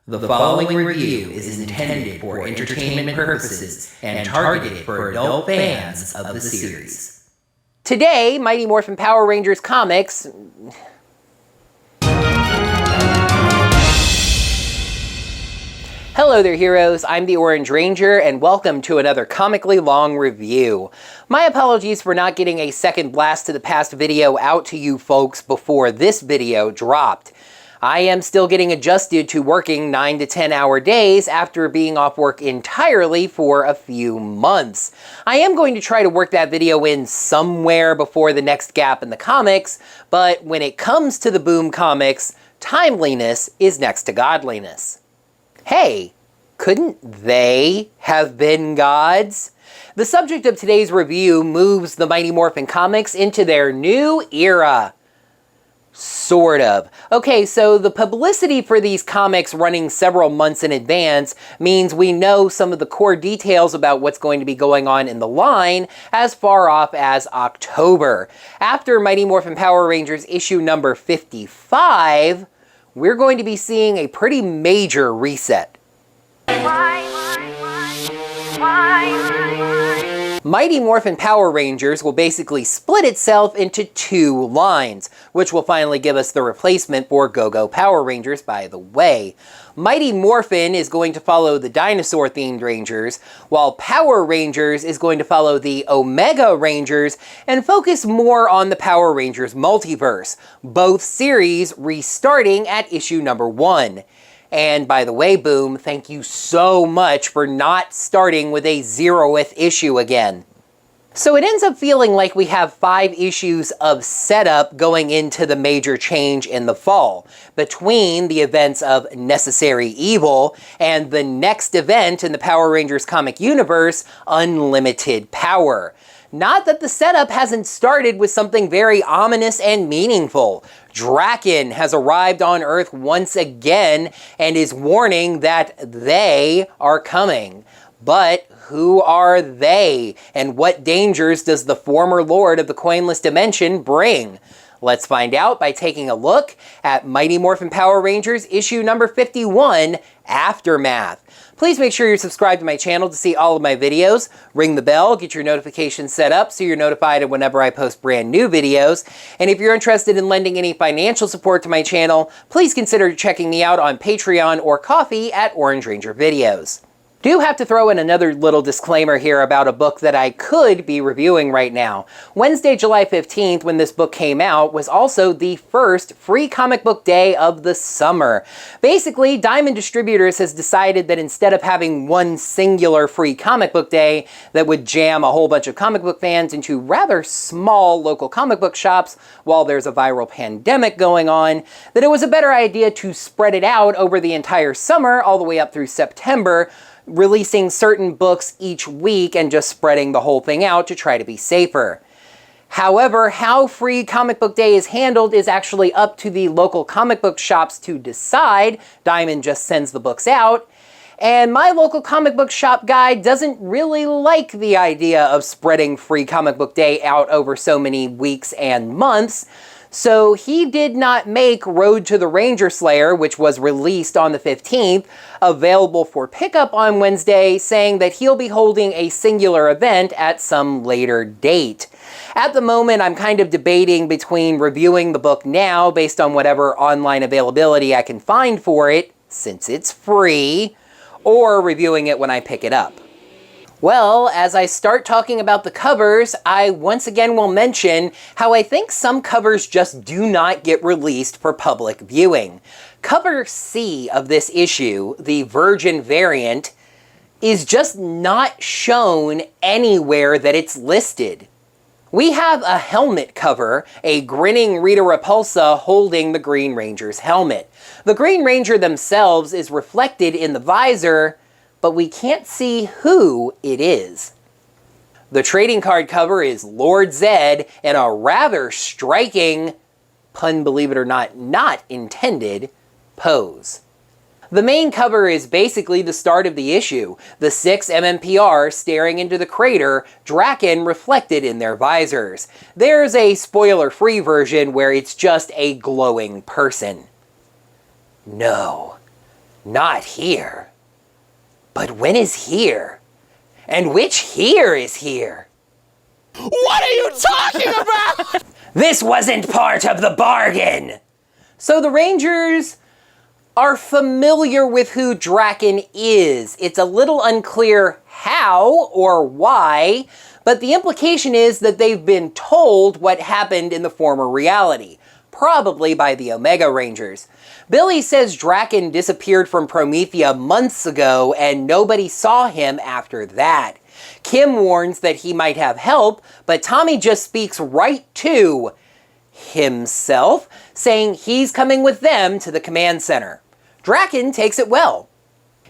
The following review is intended for entertainment purposes and targeted for adult fans of the series. Today, Mighty Morphin Power Rangers comics... Hello there, heroes. I'm the Orange Ranger, and welcome to another comically long review. My apologies for not getting a second blast to the past video out to you folks before this video dropped. I am still getting adjusted to working 9 to 10 hour days after being off work entirely for a few months. I am going to try to work that video in somewhere before the next gap in the comics, but when it comes to the Boom comics, timeliness is next to godliness. Hey, couldn't they have been gods? The subject of today's review moves the Mighty Morphin comics into their new era. Sort of. Okay, so the publicity for these comics running several months in advance means we know some of the core details about what's going to be going on in the line as far off as October. After Mighty Morphin Power Rangers issue number 55, we're going to be seeing a pretty major reset. Mighty Morphin Power Rangers will basically split itself into two lines, which will finally give us the replacement for Go-Go Power Rangers, by the way. Mighty Morphin is going to follow the dinosaur-themed Rangers, while Power Rangers is going to follow the Omega Rangers and focus more on the Power Rangers multiverse, both series restarting at issue number 1. And by the way, Boom, thank you so much for not starting with a 0th issue again. So it ends up feeling like we have 5 issues of setup going into the major change in the fall, between the events of Necessary Evil and the next event in the Power Rangers comic universe, Unlimited Power. Not that the setup hasn't started with something very ominous and meaningful. Draken has arrived on Earth once again and is warning that they are coming. But who are they, and what dangers does the former Lord of the Coinless Dimension bring? Let's find out by taking a look at Mighty Morphin Power Rangers issue number 51, Aftermath. Please make sure you're subscribed to my channel to see all of my videos. Ring the bell, get your notifications set up so you're notified of whenever I post brand new videos. And if you're interested in lending any financial support to my channel, please consider checking me out on Patreon or Ko-fi at Orange Ranger Videos. Do have to throw in another little disclaimer here about a book that I could be reviewing right now. Wednesday, July 15th, when this book came out, was also the first free comic book day of the summer. Basically, Diamond Distributors has decided that instead of having one singular free comic book day that would jam a whole bunch of comic book fans into rather small local comic book shops while there's a viral pandemic going on, that it was a better idea to spread it out over the entire summer all the way up through September, releasing certain books each week and just spreading the whole thing out to try to be safer. However, how Free Comic Book Day is handled is actually up to the local comic book shops to decide. Diamond just sends the books out. And my local comic book shop guy doesn't really like the idea of spreading Free Comic Book Day out over so many weeks and months. So he did not make Road to the Ranger Slayer, which was released on the 15th, available for pickup on Wednesday, saying that he'll be holding a singular event at some later date. At the moment, I'm kind of debating between reviewing the book now based on whatever online availability I can find for it, since it's free, or reviewing it when I pick it up. Well, as I start talking about the covers, I once again will mention how I think some covers just do not get released for public viewing. Cover C of this issue, the Virgin variant, is just not shown anywhere that it's listed. We have a helmet cover, a grinning Rita Repulsa holding the Green Ranger's helmet. The Green Ranger themselves is reflected in the visor, but we can't see who it is. The trading card cover is Lord Zedd in a rather striking, pun believe it or not, not intended, pose. The main cover is basically the start of the issue, the 6 MMPR staring into the crater, Draken reflected in their visors. There's a spoiler-free version where it's just a glowing person. No. Not here. But when is here? And which here is here? What are you talking about? This wasn't part of the bargain! So the Rangers are familiar with who Draken is. It's a little unclear how or why, but the implication is that they've been told what happened in the former reality, probably by the Omega Rangers. Billy says Draken disappeared from Promethea months ago and nobody saw him after that. Kim warns that he might have help, but Tommy just speaks right to himself, saying he's coming with them to the command center. Draken takes it well.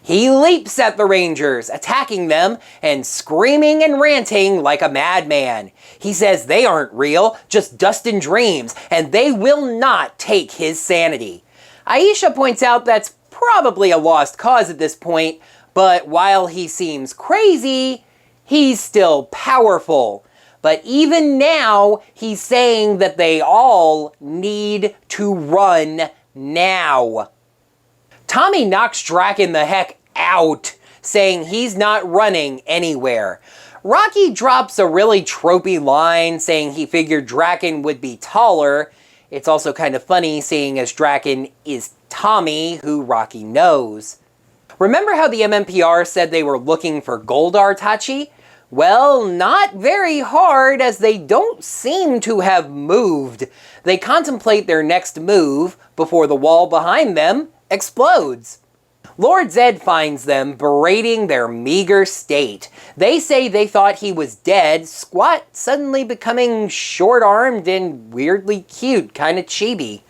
He leaps at the Rangers, attacking them and screaming and ranting like a madman. He says they aren't real, just dust and dreams, and they will not take his sanity. Aisha points out that's probably a lost cause at this point, but while he seems crazy, he's still powerful. But even now, he's saying that they all need to run now. Tommy knocks Draken the heck out, saying he's not running anywhere. Rocky drops a really tropey line, saying he figured Draken would be taller. It's also kind of funny, seeing as Draken is Tommy, who Rocky knows. Remember how the MMPR said they were looking for Goldar Tachi? Well, not very hard, as they don't seem to have moved. They contemplate their next move before the wall behind them explodes. Lord Zedd finds them berating their meager state. They say they thought he was dead, Squat suddenly becoming short-armed and weirdly cute, kinda chibi.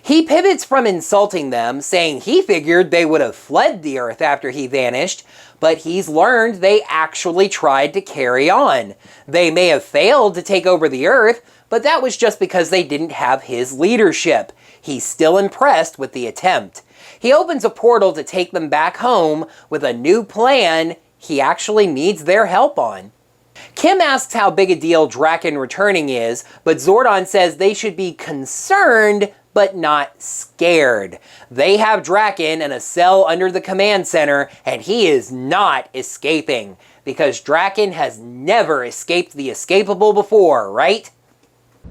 He pivots from insulting them, saying he figured they would have fled the Earth after he vanished, but he's learned they actually tried to carry on. They may have failed to take over the Earth, but that was just because they didn't have his leadership. He's still impressed with the attempt. He opens a portal to take them back home with a new plan he actually needs their help on. Kim asks how big a deal Draken returning is, but Zordon says they should be concerned but not scared. They have Draken in a cell under the command center, and he is not escaping, because Draken has never escaped the escapable before, right?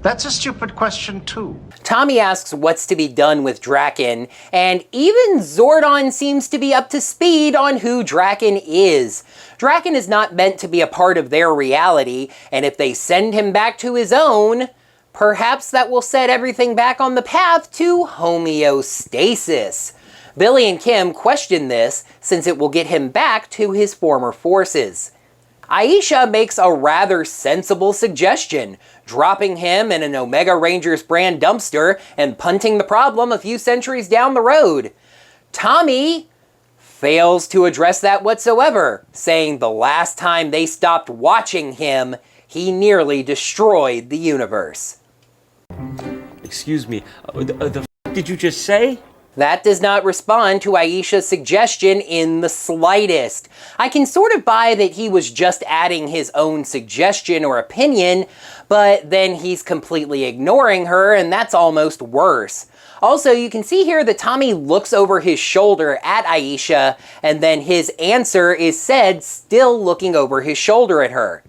That's a stupid question, too. Tommy asks what's to be done with Draken, and even Zordon seems to be up to speed on who Draken is. Draken is not meant to be a part of their reality, and if they send him back to his own, perhaps that will set everything back on the path to homeostasis. Billy and Kim question this, since it will get him back to his former forces. Aisha makes a rather sensible suggestion, dropping him in an Omega Rangers brand dumpster and punting the problem a few centuries down the road. Tommy fails to address that whatsoever, saying the last time they stopped watching him, he nearly destroyed the universe. Excuse me, the f did you just say? That does not respond to Aisha's suggestion in the slightest. I can sort of buy that he was just adding his own suggestion or opinion, but then he's completely ignoring her, and that's almost worse. Also, you can see here that Tommy looks over his shoulder at Aisha, and then his answer is said still looking over his shoulder at her.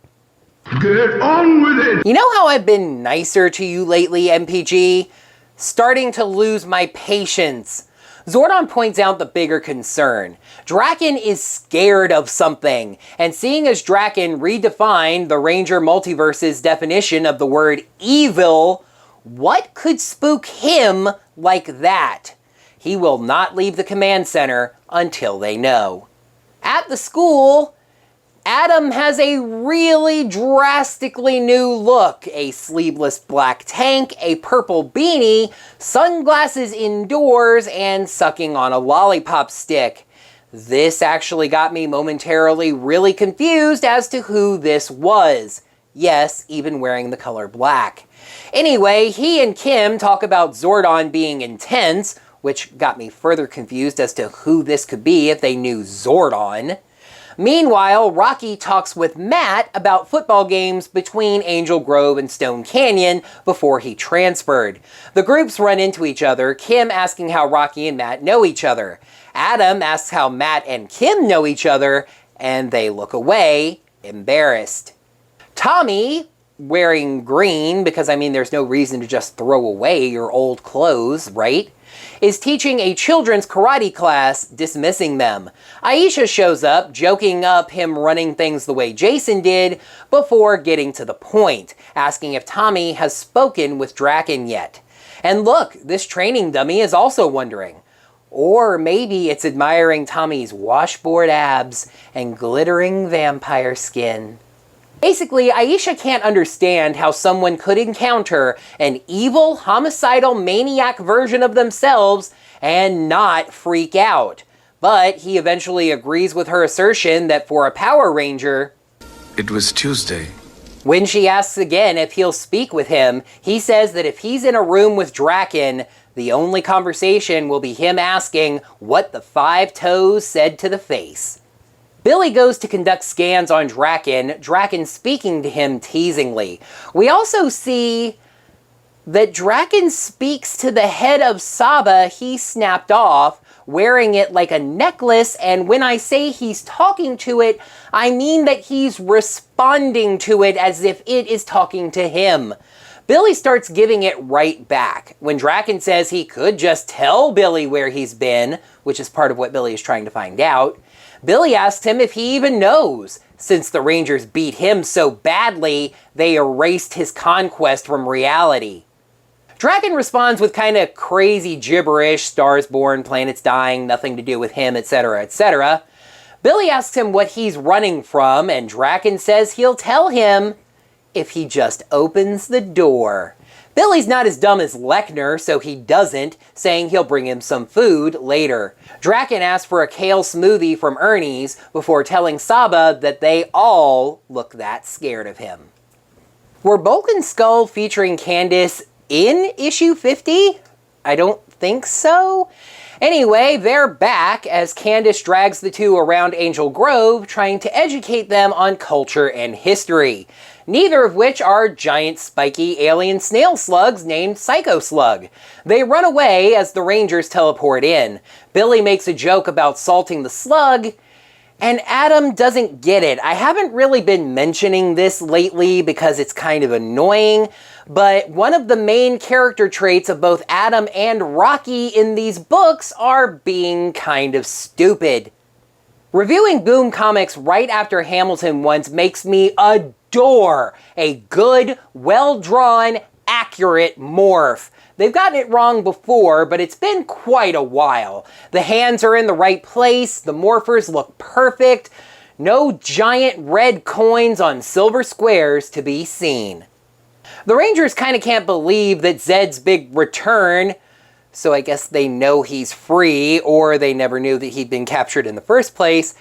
Get on with it! You know how I've been nicer to you lately, MPG? Starting to lose my patience. Zordon points out the bigger concern. Draken is scared of something, and seeing as Draken redefined the Ranger Multiverse's definition of the word evil, what could spook him like that? He will not leave the command center until they know. At the school, Adam has a really drastically new look. A sleeveless black tank, a purple beanie, sunglasses indoors, and sucking on a lollipop stick. This actually got me momentarily really confused as to who this was. Yes, even wearing the color black. Anyway, he and Kim talk about Zordon being intense, which got me further confused as to who this could be if they knew Zordon. Meanwhile, Rocky talks with Matt about football games between Angel Grove and Stone Canyon before he transferred. The groups run into each other, Kim asking how Rocky and Matt know each other. Adam asks how Matt and Kim know each other, and they look away, embarrassed. Tommy, wearing green, because there's no reason to just throw away your old clothes, right? Is teaching a children's karate class, dismissing them. Aisha shows up, joking up him running things the way Jason did, before getting to the point, asking if Tommy has spoken with Draken yet. And look, this training dummy is also wondering. Or maybe it's admiring Tommy's washboard abs and glittering vampire skin. Basically, Aisha can't understand how someone could encounter an evil, homicidal maniac version of themselves and not freak out. But he eventually agrees with her assertion that for a Power Ranger, it was Tuesday. When she asks again if he'll speak with him, he says that if he's in a room with Draken, the only conversation will be him asking what the 5 toes said to the face. Billy goes to conduct scans on Draken, Draken speaking to him teasingly. We also see that Draken speaks to the head of Saba he snapped off, wearing it like a necklace, and when I say he's talking to it, I mean that he's responding to it as if it is talking to him. Billy starts giving it right back. When Draken says he could just tell Billy where he's been, which is part of what Billy is trying to find out, Billy asks him if he even knows. Since the Rangers beat him so badly, they erased his conquest from reality. Draken responds with kind of crazy gibberish, stars born, planets dying, nothing to do with him, etc., etc. Billy asks him what he's running from, and Draken says he'll tell him if he just opens the door. Billy's not as dumb as Lechner, so he doesn't, saying he'll bring him some food later. Draken asks for a kale smoothie from Ernie's before telling Saba that they all look that scared of him. Were Bulk and Skull featuring Candace in issue 50? I don't think so. Anyway, they're back as Candace drags the two around Angel Grove, trying to educate them on culture and history. Neither of which are giant spiky alien snail slugs named Psycho Slug. They run away as the Rangers teleport in. Billy makes a joke about salting the slug, and Adam doesn't get it. I haven't really been mentioning this lately because it's kind of annoying, but one of the main character traits of both Adam and Rocky in these books are being kind of stupid. Reviewing Boom Comics right after Hamilton once makes me adore a good, well-drawn, accurate morph. They've gotten it wrong before, but it's been quite a while. The hands are in the right place, the morphers look perfect, no giant red coins on silver squares to be seen. The Rangers kind of can't believe that Zedd's big return, so I guess they know he's free, or they never knew that he'd been captured in the first place,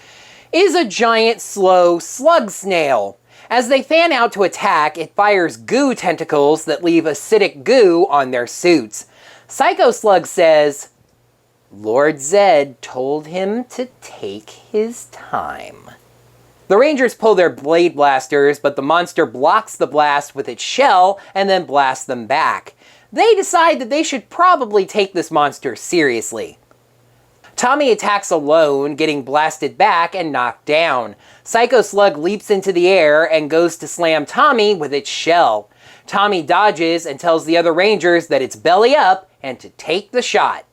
is a giant, slow slug snail. As they fan out to attack, it fires goo tentacles that leave acidic goo on their suits. Psycho Slug says, Lord Zedd told him to take his time. The Rangers pull their blade blasters, but the monster blocks the blast with its shell and then blasts them back. They decide that they should probably take this monster seriously. Tommy attacks alone, getting blasted back and knocked down. Psycho Slug leaps into the air and goes to slam Tommy with its shell. Tommy dodges and tells the other Rangers that it's belly up and to take the shot.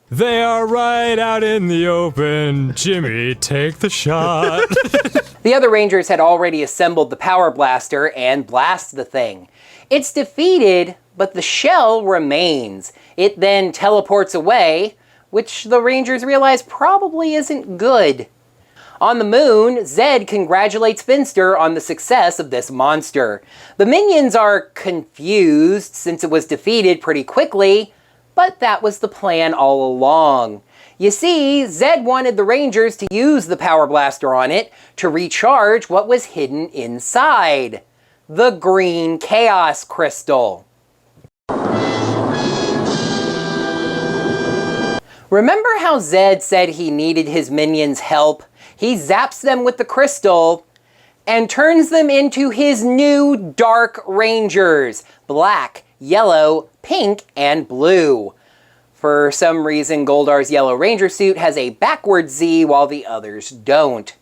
They are right out in the open. Jimmy, take the shot. The other Rangers had already assembled the power blaster and blast the thing. It's defeated, but the shell remains. It then teleports away, which the Rangers realize probably isn't good. On the moon, Zedd congratulates Finster on the success of this monster. The minions are confused since it was defeated pretty quickly, but that was the plan all along. You see, Zedd wanted the Rangers to use the Power Blaster on it to recharge what was hidden inside. The green Chaos Crystal. Remember how Zedd said he needed his minions' help? He zaps them with the crystal and turns them into his new Dark Rangers. Black, yellow, pink, and blue. For some reason, Goldar's Yellow Ranger suit has a backwards Z while the others don't.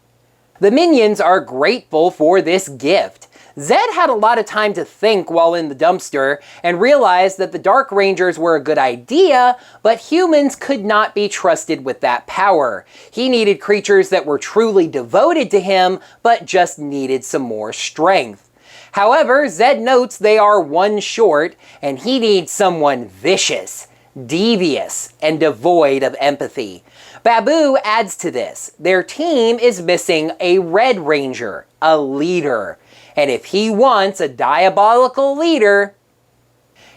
The minions are grateful for this gift. Zedd had a lot of time to think while in the dumpster and realized that the Dark Rangers were a good idea, but humans could not be trusted with that power. He needed creatures that were truly devoted to him, but just needed some more strength. However, Zedd notes they are one short, and he needs someone vicious, devious, and devoid of empathy. Babu adds to this. Their team is missing a Red Ranger, a leader. And if he wants a diabolical leader,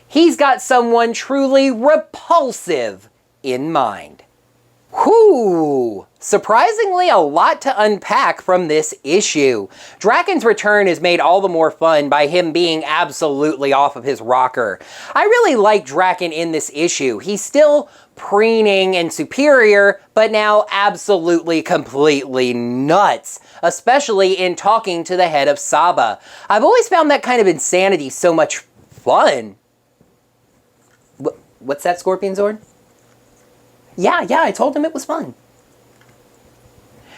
he's got someone truly repulsive in mind. Whew! Surprisingly, a lot to unpack from this issue. Draken's return is made all the more fun by him being absolutely off of his rocker. I really like Draken in this issue. He's still preening and superior, but now absolutely completely nuts, especially in talking to the head of Saba. I've always found that kind of insanity so much fun. What's that, Scorpion Zord? Yeah, I told him it was fun.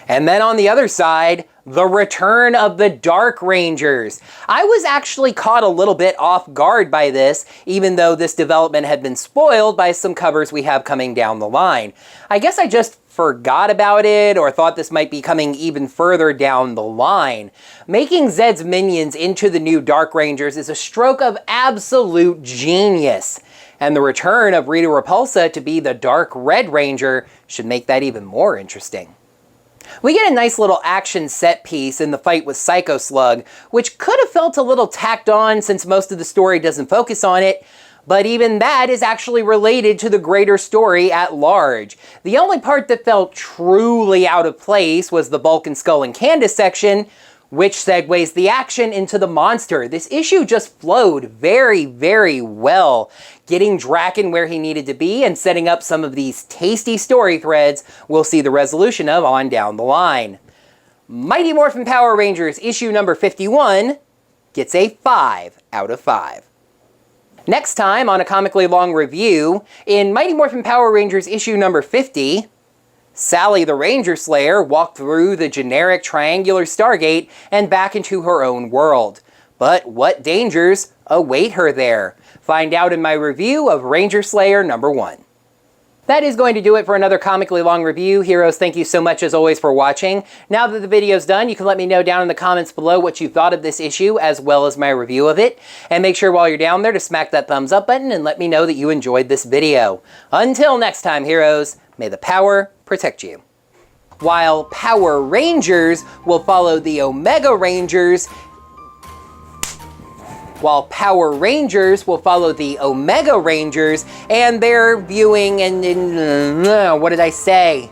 And then on the other side, the return of the Dark Rangers. I was actually caught a little bit off guard by this, even though this development had been spoiled by some covers we have coming down the line. I guess I just forgot about it or thought this might be coming even further down the line. Making Zedd's minions into the new Dark Rangers is a stroke of absolute genius. And the return of Rita Repulsa to be the Dark Red Ranger should make that even more interesting. We get a nice little action set piece in the fight with Psycho Slug, which could have felt a little tacked on since most of the story doesn't focus on it, but even that is actually related to the greater story at large. The only part that felt truly out of place was the Bulk and Skull and Candace section, which segues the action into the monster. This issue just flowed very, very well, getting Draken where he needed to be and setting up some of these tasty story threads we'll see the resolution of on down the line. Mighty Morphin Power Rangers issue number 51 gets a 5 out of 5. Next time on a comically long review, in Mighty Morphin Power Rangers issue number 50, Sally the Ranger Slayer walked through the generic triangular Stargate and back into her own world. But what dangers await her there? Find out in my review of Ranger Slayer number 1. That is going to do it for another comically long review. Heroes, thank you so much as always for watching. Now that the video's done, you can let me know down in the comments below what you thought of this issue as well as my review of it. And make sure while you're down there to smack that thumbs up button and let me know that you enjoyed this video. Until next time, heroes, may the power protect you. While Power Rangers will follow the Omega Rangers, and their viewing and what did I say?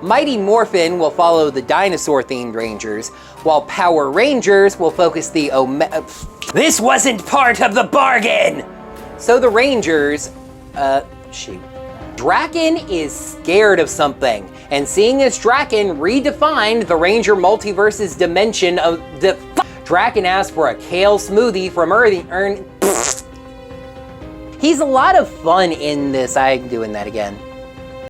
Mighty Morphin will follow the dinosaur-themed Rangers, while Power Rangers will focus the This wasn't part of the bargain! So the Rangers, shoot. Draken is scared of something, and seeing as Draken redefined the Ranger Multiverse's dimension of the Draken asked for a kale smoothie from He's a lot of fun in this. I'm doing that again.